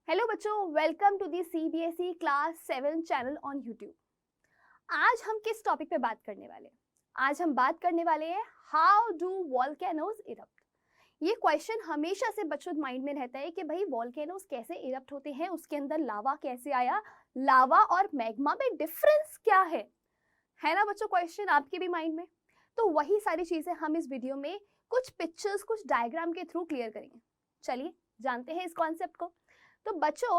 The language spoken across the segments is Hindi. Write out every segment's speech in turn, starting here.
हेलो बच्चों, welcome to the CBSE class 7 channel on YouTube. आज हम किस टॉपिक पे बात करने वाले हैं? आज हम बात करने वाले हैं हाउ डू वॉल्केनोज इरप्ट। ये क्वेश्चन हमेशा से बच्चों माइंड में रहता है कि भाई वॉल्केनोज कैसे इरप्ट होते हैं, उसके अंदर लावा कैसे आया, लावा और मैग्मा में डिफरेंस क्या है ना बच्चों? क्वेश्चन आपके भी माइंड में। तो वही सारी चीजें हम इस वीडियो में कुछ पिक्चर्स, कुछ डायग्राम के थ्रू क्लियर करेंगे। चलिए जानते हैं इस कॉन्सेप्ट को। तो बच्चों,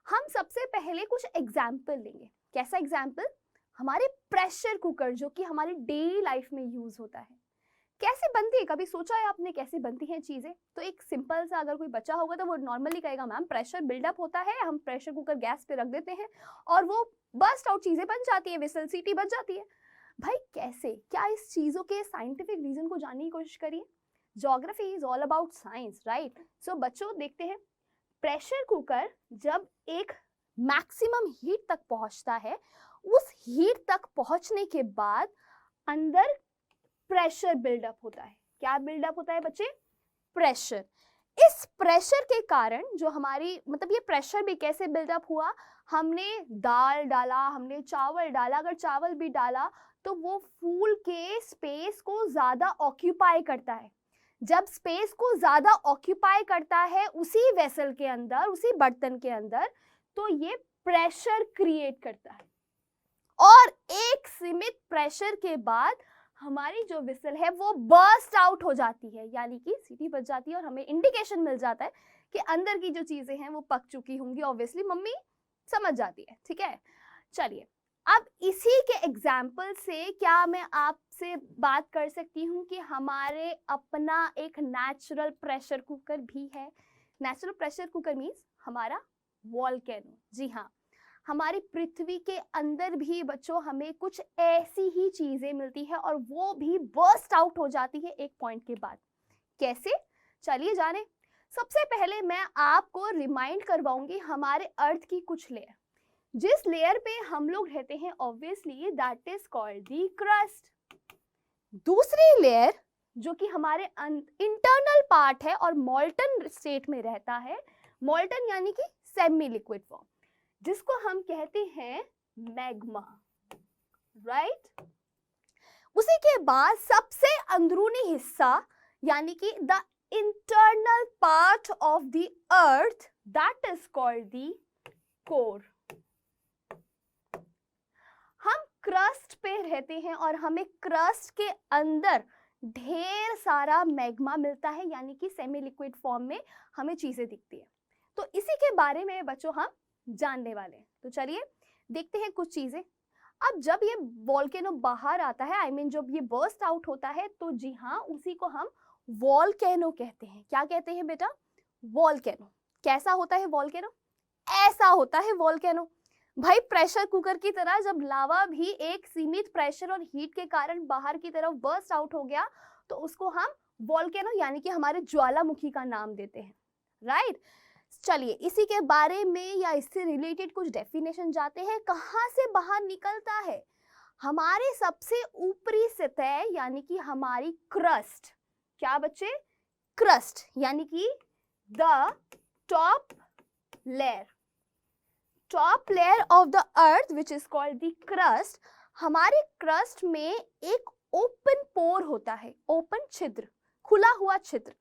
हम सबसे पहले कुछ एग्जाम्पल लेंगे। कैसा एग्जाम्पल? हमारे प्रेशर कुकर, जो कि हमारी डेली लाइफ में यूज होता है। कैसे बनती है, कभी सोचा है आपने कैसे बनती हैं चीजें? तो एक सिंपल सा, अगर कोई बच्चा होगा तो वो नॉर्मली कहेगा मैम प्रेशर बिल्डअप होता है, हम प्रेशर कुकर गैस पे रख देते हैं और वो बस्ट आउट चीजें बन जाती है, विसल सीटी बच जाती है। भाई कैसे, क्या इस चीजों के साइंटिफिक रीजन को जानने की कोशिश करिए। Geography is all about science, right? So बच्चों देखते हैं, प्रेशर कुकर जब एक मैक्सिमम हीट तक पहुंचता है, उस हीट तक पहुंचने के बाद अंदर प्रेशर बिल्डअप होता है। क्या बिल्डअप होता है बच्चे? प्रेशर। इस प्रेशर के कारण जो हमारी ये प्रेशर भी कैसे बिल्डअप हुआ? हमने दाल डाला, हमने चावल डाला, अगर चावल भी डाला तो वो फूल के स्पेस को ज्यादा ऑक्यूपाई करता है। जब स्पेस को ज्यादा ऑक्यूपाई करता है उसी वेसल के अंदर, उसी बर्तन के अंदर, तो ये प्रेशर क्रिएट करता है और एक सीमित प्रेशर के बाद हमारी जो विसल है वो बर्स्ट आउट हो जाती है, यानी कि सीटी बज जाती है और हमें इंडिकेशन मिल जाता है कि अंदर की जो चीजें हैं वो पक चुकी होंगी। ऑब्वियसली मम्मी समझ जाती है, ठीक है। चलिए, अब इसी के एग्जाम्पल से क्या मैं आपसे बात कर सकती हूँ कि हमारे अपना एक नेचुरल प्रेशर कुकर भी है। नेचुरल प्रेशर कुकर मीन्स हमारा वॉल्केनो। जी हाँ, हमारी पृथ्वी के अंदर भी बच्चों हमें कुछ ऐसी ही चीजें मिलती है और वो भी बर्स्ट आउट हो जाती है एक पॉइंट के बाद। कैसे? चलिए जाने। सबसे पहले मैं आपको रिमाइंड करवाऊंगी हमारे अर्थ की कुछ लेयर। जिस लेयर पे हम लोग रहते हैं obviously that is called the crust. दूसरी लेयर जो कि हमारे इंटरनल पार्ट है और मॉल्टन स्टेट में रहता है, मॉल्टन यानी कि सेमी लिक्विड फॉर्म, जिसको हम कहते हैं मैग्मा, राइट? उसी के बाद सबसे अंदरूनी हिस्सा यानी कि the internal part of the earth, that is called the core. हम क्रस्ट पे रहते हैं और हमें क्रस्ट के अंदर ढेर सारा मैग्मा मिलता है, यानी कि सेमी लिक्विड फॉर्म में हमें चीजें दिखती है। तो इसी के बारे में बच्चों हम जानने वाले हैं। तो चलिए देखते हैं कुछ चीजें। अब जब ये वॉल्केनो बाहर आता है, जब ये बर्स्ट आउट होता है, तो जी हाँ, उसी को हम वॉल्केनो कहते हैं। क्या कहते हैं बेटा? वॉल्केनो। कैसा होता है वॉल्केनो? ऐसा होता है वॉल्केनो। भाई प्रेशर कुकर की तरह जब लावा भी एक सीमित प्रेशर और हीट के कारण बाहर की तरफ बर्स्ट आउट हो गया, तो उसको हम वॉल्केनो यानी कि हमारे ज्वालामुखी का नाम देते हैं, राइट? चलिए इसी के बारे में या इससे रिलेटेड कुछ डेफिनेशन जाते हैं। कहां से बाहर निकलता है? हमारे सबसे ऊपरी सतह यानी कि हमारी क्रस्ट। क्या बच्चे? क्रस्ट यानी कि the top layer, top layer of the earth which is called the crust. हमारे क्रस्ट में एक ओपन पोर होता है, ओपन छिद्र, खुला हुआ छिद्र,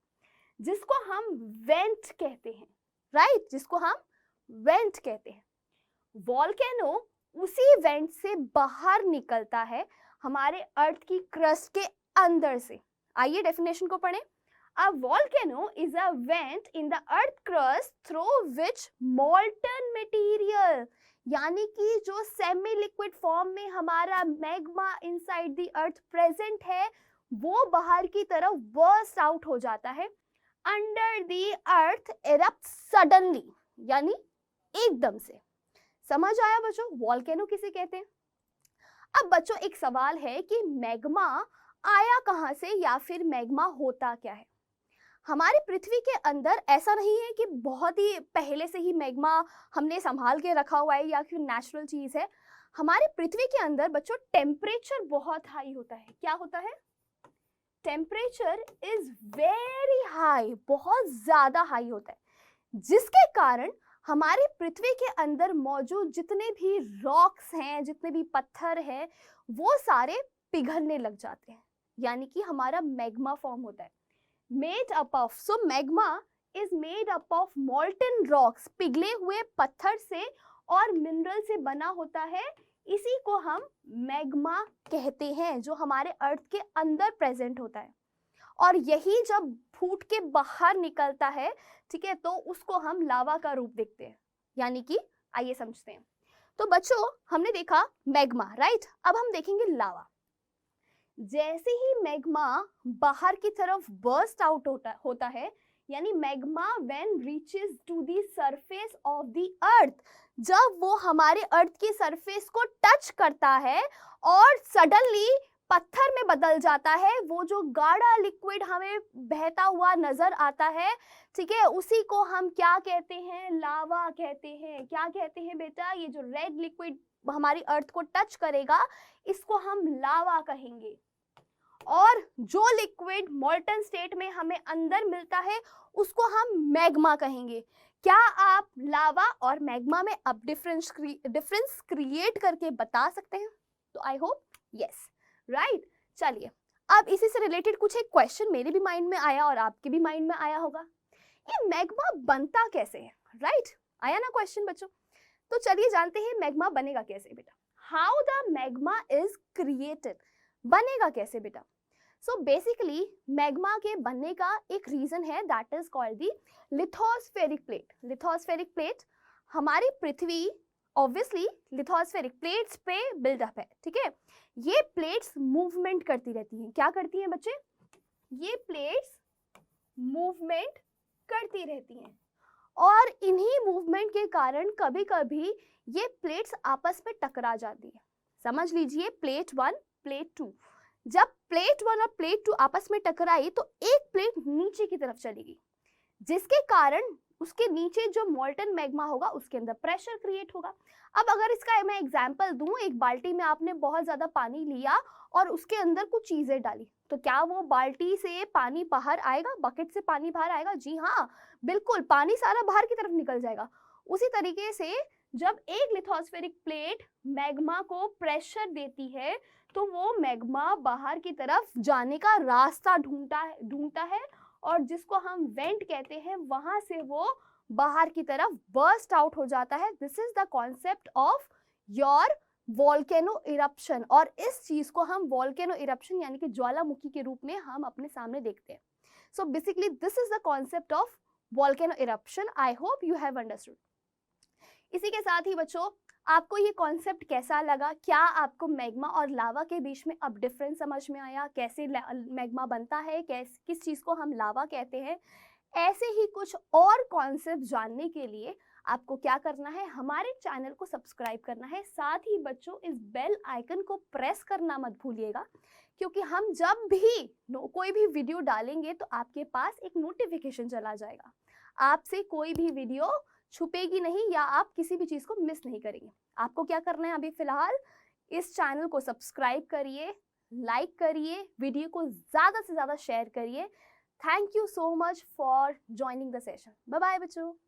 जिसको हम वेंट कहते हैं, राइट? जिसको हम वेंट कहते हैं। वॉल्केनो उसी वेंट से बाहर निकलता है हमारे अर्थ की क्रस्ट के अंदर से। आइए डेफिनेशन को पढ़ें। A volcano is a vent in the earth crust through which molten material, यानी कि जो सेमी लिक्विड फॉर्म में हमारा magma inside the earth present है, वो बाहर की तरफ बर्स्ट आउट हो जाता है। Under the earth erupt suddenly, यानी एकदम से। समझ आया बच्चों वॉल्केनो किसे कहते हैं? अब बच्चों एक सवाल है कि मैग्मा आया कहां से या फिर मैग्मा होता क्या है? हमारी पृथ्वी के अंदर ऐसा नहीं है कि बहुत ही पहले से ही मैग्मा हमने संभाल के रखा हुआ है या फिर नेचुरल चीज है। हमारी पृथ्वी के अंदर बच्चों टेम्परेचर बहुत हाई होता है। क्या होता है? टेम्परेचर इज वेरी हाई, बहुत ज्यादा हाई होता है, जिसके कारण हमारे पृथ्वी के अंदर मौजूद जितने भी रॉक्स हैं, जितने भी पत्थर हैं, वो सारे पिघलने लग जाते हैं, यानी कि हमारा मैग्मा फॉर्म होता है। Made up of, so magma is made up of मॉल्टन rocks, पिघले हुए पत्थर से और मिनरल से बना होता है। इसी को हम मैग्मा कहते हैं, जो हमारे अर्थ के अंदर प्रेजेंट होता है। और यही जब फूट के बाहर निकलता है, ठीक है, तो उसको हम लावा का रूप देखते हैं, यानी कि आइए समझते हैं। तो बच्चों, हमने देखा मैग्मा, राइट। अब हम देखेंगे लावा। जैसे ही मैग्मा बाहर की तरफ बर्स्ट आउट होता है, यानी magma when reaches to the surface of the earth, जब वो हमारे अर्थ की सरफेस को टच करता है और सडनली पत्थर में बदल जाता है, वो जो गाढ़ा लिक्विड हमें बहता हुआ नजर आता है, ठीक है, उसी को हम क्या कहते हैं? लावा कहते हैं। क्या कहते हैं बेटा? ये जो रेड लिक्विड हमारी अर्थ को टच करेगा, इसको हम लावा कहेंगे। और जो लिक्विड मॉल्टन स्टेट में हमें अंदर मिलता है, उसको हम मैग्मा कहेंगे। क्या आप लावा और मैग्मा में अब डिफरेंस क्रिएट करके बता सकते हैं? तो आई होप यस, राइट। चलिए, अब इसी से रिलेटेड कुछ एक क्वेश्चन मेरे भी माइंड में आया और आपके भी माइंड में आया होगा, ये मैग्मा बनता कैसे है? राइट, आया ना क्वेश्चन बच्चों? तो चलिए जानते हैं मैग्मा बनेगा कैसे बेटा। How the magma is created, बनेगा कैसे बेटा? सो बेसिकली मैग्मा के बनने का एक रीजन है, that is called the lithospheric plate. Lithospheric plate, हमारी पृथ्वी ऑब्वियसली लिथोस्फेरिक प्लेट्स पे बिल्डअप है, ठीक है। ये प्लेट्स मूवमेंट करती रहती हैं। क्या करती हैं बच्चे? ये प्लेट्स मूवमेंट करती रहती हैं, और इन्हीं मूवमेंट के कारण कभी कभी ये प्लेट्स आपस में टकरा जाती है। समझ लीजिए, प्लेट 1 प्लेट 2, जब प्लेट 1 और प्लेट 2 आपस में टकराई तो एक प्लेट नीचे की तरफ चलेगी, जिसके कारण उसके नीचे जो मॉल्टन मैग्मा होगा उसके अंदर प्रेशर क्रिएट होगा। अब अगर इसका मैं एग्जांपल दूं, एक बाल्टी में आपने बहुत ज्यादा पानी लिया और उसके अंदर कुछ चीजें डाली, तो क्या वो बाल्टी से पानी बाहर आएगा? बकेट से पानी बाहर आएगा? जी हाँ, बिल्कुल, पानी सारा बाहर की तरफ निकल जाएगा। उसी तरीके से जब एक लिथोस्फेरिक प्लेट मैग्मा को प्रेशर देती है, तो वो मैग्मा बाहर की तरफ जाने का रास्ता ढूंढता है, और जिसको हम वेंट कहते हैं, वहां से वो बाहर की तरफ बर्स्ट आउट हो जाता है। This is the concept of your volcano eruption, और इस चीज को हम वोल्केनो इरप्शन यानी कि ज्वालामुखी के रूप में हम अपने सामने देखते हैं। So basically this is the concept of volcano eruption. I hope you have understood. इसी के साथ ही बच्चों, आपको ये कॉन्सेप्ट कैसा लगा? क्या आपको मैग्मा और लावा के बीच में अब डिफरेंस समझ में आया? कैसे मैग्मा बनता है, किस चीज को हम लावा कहते हैं? ऐसे ही कुछ और कॉन्सेप्ट जानने के लिए आपको क्या करना है? हमारे चैनल को सब्सक्राइब करना है। साथ ही बच्चों, इस बेल आइकन को प्रेस करना मत भूलिएगा, क्योंकि हम जब भी कोई भी वीडियो डालेंगे तो आपके पास एक नोटिफिकेशन चला जाएगा। आपसे कोई भी वीडियो छुपेगी नहीं, या आप किसी भी चीज को मिस नहीं करेंगे। आपको क्या करना है? अभी फिलहाल इस चैनल को सब्सक्राइब करिए, लाइक करिए, वीडियो को ज्यादा से ज्यादा शेयर करिए। Thank you so much for joining the session. Bye bye बच्चों।